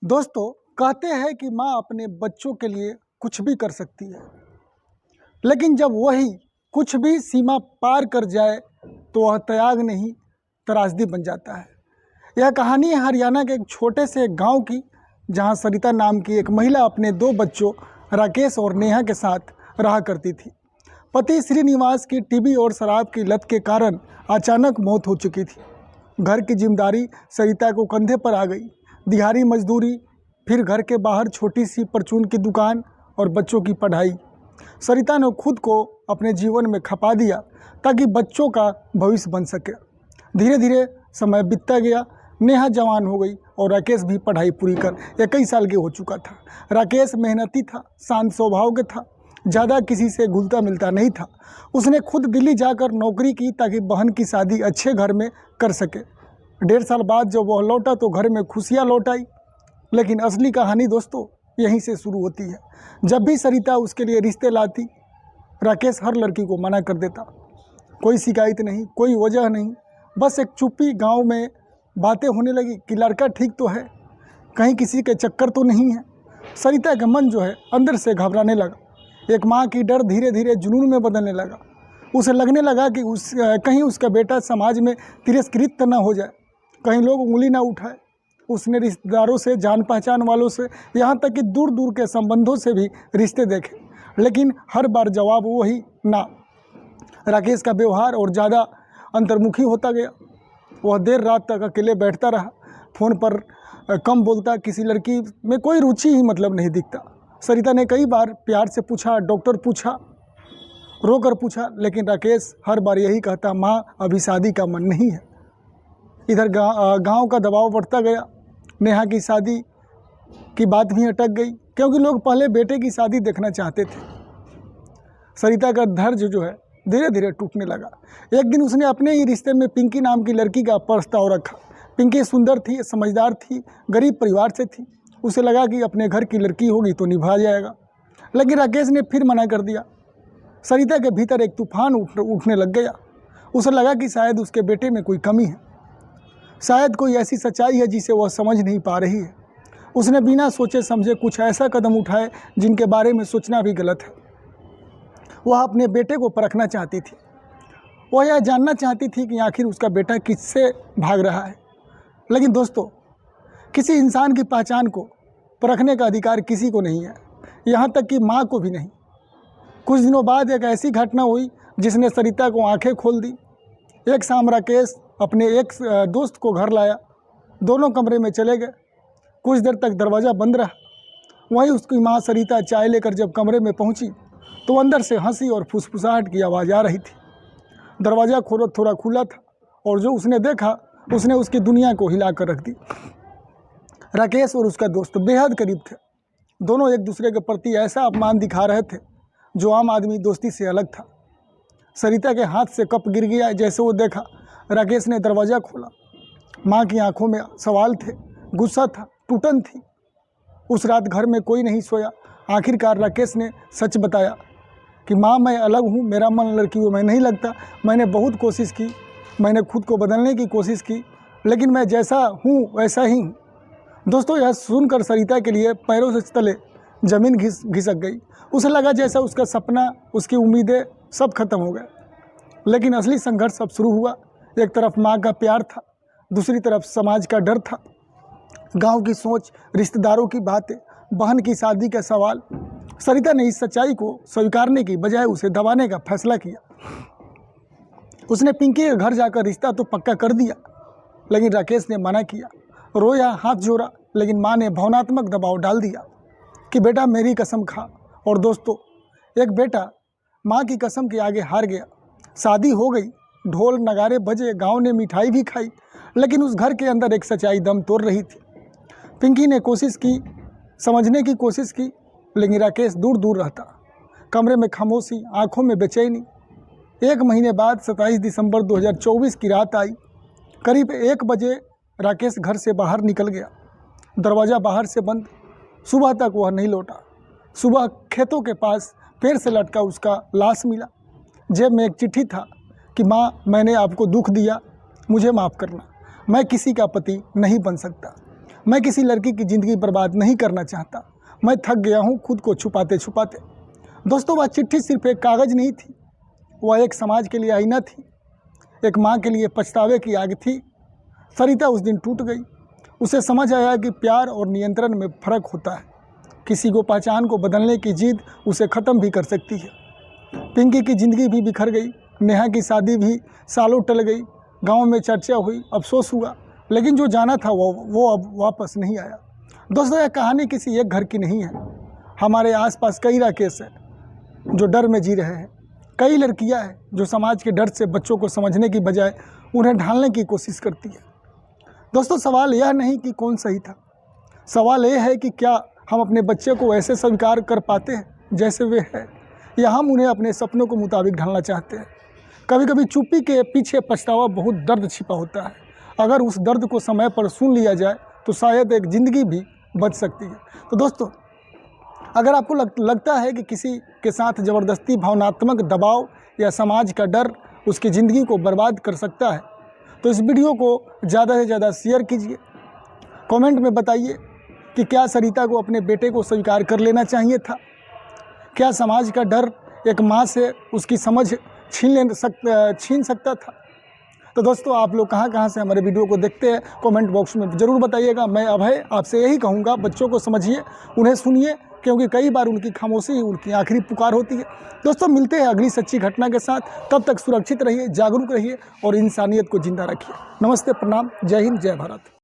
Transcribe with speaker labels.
Speaker 1: दोस्तों, कहते हैं कि माँ अपने बच्चों के लिए कुछ भी कर सकती है, लेकिन जब वही कुछ भी सीमा पार कर जाए तो वह त्याग नहीं, त्रासदी बन जाता है। यह कहानी है हरियाणा के एक छोटे से गांव की, जहां सरिता नाम की एक महिला अपने 2 बच्चों राकेश और नेहा के साथ रहा करती थी। पति श्रीनिवास की टीबी और शराब की लत के कारण अचानक मौत हो चुकी थी। घर की जिम्मेदारी सरिता को कंधे पर आ गई। दिहाड़ी मजदूरी, फिर घर के बाहर छोटी सी परचून की दुकान और बच्चों की पढ़ाई। सरिता ने खुद को अपने जीवन में खपा दिया ताकि बच्चों का भविष्य बन सके। धीरे धीरे समय बीतता गया। नेहा जवान हो गई और राकेश भी पढ़ाई पूरी कर 21 साल के हो चुका था। राकेश मेहनती था, शांत स्वभाव के था, ज़्यादा किसी से घुलता मिलता नहीं था। उसने खुद दिल्ली जाकर नौकरी की ताकि बहन की शादी अच्छे घर में कर सके। 1.5 साल बाद जब वह लौटा तो घर में खुशियाँ लौट आई। लेकिन असली कहानी दोस्तों यहीं से शुरू होती है। जब भी सरिता उसके लिए रिश्ते लाती, राकेश हर लड़की को मना कर देता। कोई शिकायत नहीं, कोई वजह नहीं, बस एक चुप्पी। गांव में बातें होने लगी कि लड़का ठीक तो है, कहीं किसी के चक्कर तो नहीं है। सरिता का मन जो है अंदर से घबराने लगा। एक माँ की डर धीरे धीरे जुनून में बदलने लगा। उसे लगने लगा कि कहीं उसका बेटा समाज में तिरस्कृत न हो जाए, कहीं लोग उंगली ना उठाए। उसने रिश्तेदारों से, जान पहचान वालों से, यहाँ तक कि दूर दूर के संबंधों से भी रिश्ते देखे, लेकिन हर बार जवाब वही, ना। राकेश का व्यवहार और ज़्यादा अंतर्मुखी होता गया। वह देर रात तक अकेले बैठता रहा, फ़ोन पर कम बोलता, किसी लड़की में कोई रुचि ही मतलब नहीं दिखता। सरिता ने कई बार प्यार से पूछा, डॉक्टर पूछा, रोकर पूछा, लेकिन राकेश हर बार यही कहता, माँ अभी शादी का मन नहीं है। इधर गांव का दबाव बढ़ता गया। नेहा की शादी की बात भी अटक गई, क्योंकि लोग पहले बेटे की शादी देखना चाहते थे। सरिता का धैर्य जो है धीरे धीरे टूटने लगा। एक दिन उसने अपने ही रिश्ते में पिंकी नाम की लड़की का प्रस्ताव रखा। पिंकी सुंदर थी, समझदार थी, गरीब परिवार से थी। उसे लगा कि अपने घर की लड़की होगी तो निभा जाएगा, लेकिन राकेश ने फिर मना कर दिया। सरिता के भीतर एक तूफान उठने लग गया। उसे लगा कि शायद उसके बेटे में कोई कमी है, शायद कोई ऐसी सच्चाई है जिसे वह समझ नहीं पा रही है। उसने बिना सोचे समझे कुछ ऐसा कदम उठाए जिनके बारे में सोचना भी गलत है। वह अपने बेटे को परखना चाहती थी। वह यह जानना चाहती थी कि आखिर उसका बेटा किससे भाग रहा है। लेकिन दोस्तों, किसी इंसान की पहचान को परखने का अधिकार किसी को नहीं है, यहाँ तक कि माँ को भी नहीं। कुछ दिनों बाद एक ऐसी घटना हुई जिसने सरिता को आंखें खोल दी। एक शाम राकेश अपने एक दोस्त को घर लाया। दोनों कमरे में चले गए। कुछ देर तक दरवाज़ा बंद रहा। वहीं उसकी माँ सरिता चाय लेकर जब कमरे में पहुंची तो अंदर से हंसी और फुसफुसाहट की आवाज़ आ रही थी। दरवाज़ा थोड़ा खुला था और जो उसने देखा उसने उसकी दुनिया को हिला कर रख दी। राकेश और उसका दोस्त बेहद करीब थे। दोनों एक दूसरे के प्रति ऐसा अपमान दिखा रहे थे जो आम आदमी दोस्ती से अलग था। सरिता के हाथ से कप गिर गया जैसे वो देखा। राकेश ने दरवाज़ा खोला। माँ की आंखों में सवाल थे, गुस्सा था, टूटन थी। उस रात घर में कोई नहीं सोया। आखिरकार राकेश ने सच बताया कि माँ, मैं अलग हूँ, मेरा मन लड़कियों में नहीं लगता। मैंने बहुत कोशिश की, मैंने खुद को बदलने की कोशिश की, लेकिन मैं जैसा हूँ वैसा ही हूँ। दोस्तों, यह सुनकर सरिता के लिए पैरों से तले ज़मीन घिसक गई। उसे लगा जैसा उसका सपना, उसकी उम्मीदें सब खत्म हो गए। लेकिन असली संघर्ष अब शुरू हुआ। एक तरफ माँ का प्यार था, दूसरी तरफ समाज का डर था, गांव की सोच, रिश्तेदारों की बातें, बहन की शादी का सवाल। सरिता ने इस सच्चाई को स्वीकारने की बजाय उसे दबाने का फैसला किया। उसने पिंकी के घर जाकर रिश्ता तो पक्का कर दिया, लेकिन राकेश ने मना किया। रोया, हाथ जोड़ा, लेकिन माँ ने भावनात्मक दबाव डाल दिया कि बेटा मेरी कसम खा। और दोस्तों, एक बेटा माँ की कसम के आगे हार गया। शादी हो गई, ढोल नगारे बजे, गांव ने मिठाई भी खाई, लेकिन उस घर के अंदर एक सच्चाई दम तोड़ रही थी। पिंकी ने कोशिश की, समझने की कोशिश की, लेकिन राकेश दूर दूर रहता। कमरे में खामोशी, आंखों में बेचैनी। 1 महीने बाद 27 दिसंबर 2024 की रात आई। करीब 1 बजे राकेश घर से बाहर निकल गया। दरवाज़ा बाहर से बंद। सुबह तक वह नहीं लौटा। सुबह खेतों के पास पेड़ से लटका उसका लाश मिला। जेब में एक चिट्ठी था कि माँ, मैंने आपको दुख दिया, मुझे माफ़ करना, मैं किसी का पति नहीं बन सकता। मैं किसी लड़की की ज़िंदगी बर्बाद नहीं करना चाहता। मैं थक गया हूँ खुद को छुपाते छुपाते। दोस्तों, वह चिट्ठी सिर्फ एक कागज़ नहीं थी, वह एक समाज के लिए आईना थी, एक माँ के लिए पछतावे की आग थी। सरिता उस दिन टूट गई। उसे समझ आया कि प्यार और नियंत्रण में फ़र्क होता है। किसी को पहचान को बदलने की जिद उसे ख़त्म भी कर सकती है। पिंकी की ज़िंदगी भी बिखर गई, नेहा की शादी भी सालों टल गई, गांव में चर्चा हुई, अफसोस हुआ, लेकिन जो जाना था वो अब वापस नहीं आया। दोस्तों, यह कहानी किसी एक घर की नहीं है। हमारे आसपास कई राकेश हैं जो डर में जी रहे हैं, कई लड़कियां हैं जो समाज के डर से बच्चों को समझने की बजाय उन्हें ढालने की कोशिश करती है। दोस्तों, सवाल यह नहीं कि कौन सही था, सवाल यह है कि क्या हम अपने बच्चे को ऐसे स्वीकार कर पाते हैं जैसे वे हैं, या हम उन्हें अपने सपनों के मुताबिक ढालना चाहते हैं। कभी कभी चुप्पी के पीछे पछतावा बहुत दर्द छिपा होता है। अगर उस दर्द को समय पर सुन लिया जाए तो शायद एक ज़िंदगी भी बच सकती है। तो दोस्तों, अगर आपको लगता है कि किसी के साथ ज़बरदस्ती, भावनात्मक दबाव या समाज का डर उसकी ज़िंदगी को बर्बाद कर सकता है, तो इस वीडियो को ज़्यादा से ज़्यादा शेयर कीजिए। कमेंट में बताइए कि क्या सरिता को अपने बेटे को स्वीकार कर लेना चाहिए था? क्या समाज का डर एक माँ से उसकी समझ छीन सकता था? तो दोस्तों, आप लोग कहाँ से हमारे वीडियो को देखते हैं, कमेंट बॉक्स में ज़रूर बताइएगा। मैं अभय आपसे यही कहूँगा, बच्चों को समझिए, उन्हें सुनिए, क्योंकि कई बार उनकी खामोशी ही उनकी आखिरी पुकार होती है। दोस्तों, मिलते हैं अगली सच्ची घटना के साथ। तब तक सुरक्षित रहिए, जागरूक रहिए और इंसानियत को जिंदा रखिए। नमस्ते, प्रणाम, जय हिंद, जय भारत।